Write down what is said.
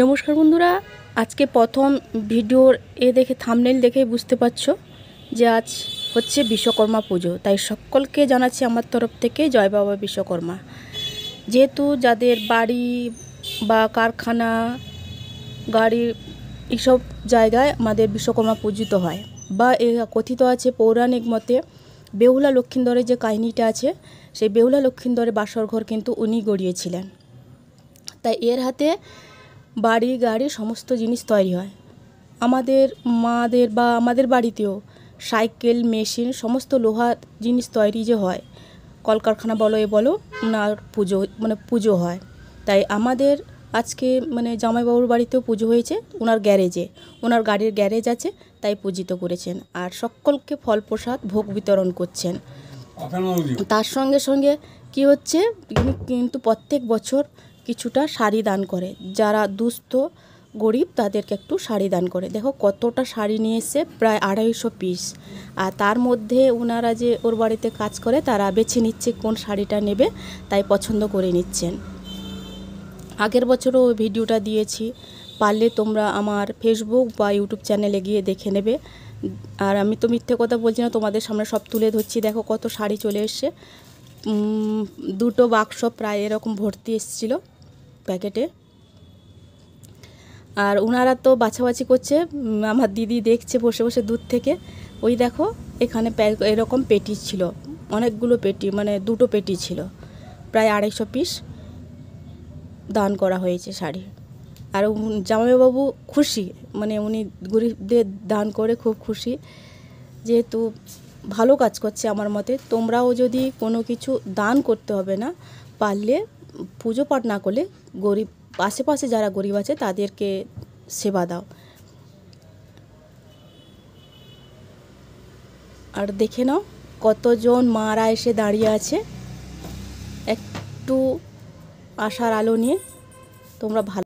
নমস্কার বন্ধুরা, আজকে প্রথম ভিডিওর দেখে থাম্বনেল দেখে বুঝতে পারছো যে আজ হচ্ছে বিশ্বকর্মা পুজো। তাই সকলকে জানাচ্ছি আমার তরফ থেকে জয় বাবা বিশ্বকর্মা। যেহেতু যাদের বাড়ি বা কারখানা, গাড়ির এইসব জায়গায় আমাদের বিশ্বকর্মা পূজিত হয়, বা কথিত আছে পৌরাণিক মতে বেহুলা লক্ষিন্দরের যে কাহিনীটা আছে, সেই বেহুলা লক্ষিন্দরের বাসর ঘর কিন্তু উনি গড়িয়েছিলেন। তাই এর হাতে বাড়ি গাড়ি সমস্ত জিনিস তৈরি হয়। আমাদের মাদের বা আমাদের বাড়িতেও সাইকেল, মেশিন, সমস্ত লোহার জিনিস তৈরি যে হয়, কলকারখানা বলো বলো, ওনার পুজো হয়। তাই আমাদের আজকে জামাইবাবুর বাড়িতেও পুজো হয়েছে, ওনার গ্যারেজে, ওনার গাড়ির গ্যারেজ আছে, তাই পূজিত করেছেন। আর সকলকে ফল প্রসাদ ভোগ বিতরণ করছেন। তার সঙ্গে সঙ্গে কি হচ্ছে, কিন্তু প্রত্যেক বছর কিছুটা শাড়ি দান করে, যারা দুস্থ গরিব তাদেরকে একটু শাড়ি দান করে। দেখো কতটা শাড়ি নিয়ে এসে, প্রায় 250 পিস। আর তার মধ্যে ওনারা যে ওর বাড়িতে কাজ করে তারা বেছে নিচ্ছে কোন শাড়িটা নেবে, তাই পছন্দ করে নিচ্ছেন। আগের বছরও ওই ভিডিওটা দিয়েছি, পারলে তোমরা আমার ফেসবুক বা ইউটিউব চ্যানেলে গিয়ে দেখে নেবে। আর আমি তো মিথ্যে কথা বলছি না, তোমাদের সামনে সব তুলে ধরছি। দেখো কত শাড়ি চলে এসছে, 2টো বাক্স প্রায় এরকম ভর্তি এসেছিলো প্যাকেটে। আর ওনারা তো বাছাবাছি করছে, আমার দিদি দেখছে বসে বসে দূর থেকে। ওই দেখো এখানে এরকম পেটি ছিল, অনেকগুলো পেটি, 2টো পেটি ছিল, প্রায় 250 পিস দান করা হয়েছে শাড়ি। আর জামাইবাবু খুশি, উনি গরিবদের দান করে খুব খুশি, যেহেতু ভালো কাজ করছে আমার মতে। তোমরাও যদি কোনো কিছু দান করতে হবে না, পারলে পুজো পাঠ না করলে গরিব, আশেপাশে যারা গরিব আছে তাদেরকে সেবা দাও। আর দেখে নাও কতজন মারা এসে দাঁড়িয়ে আছে একটু আশার আলো নিয়ে। তোমরা ভালো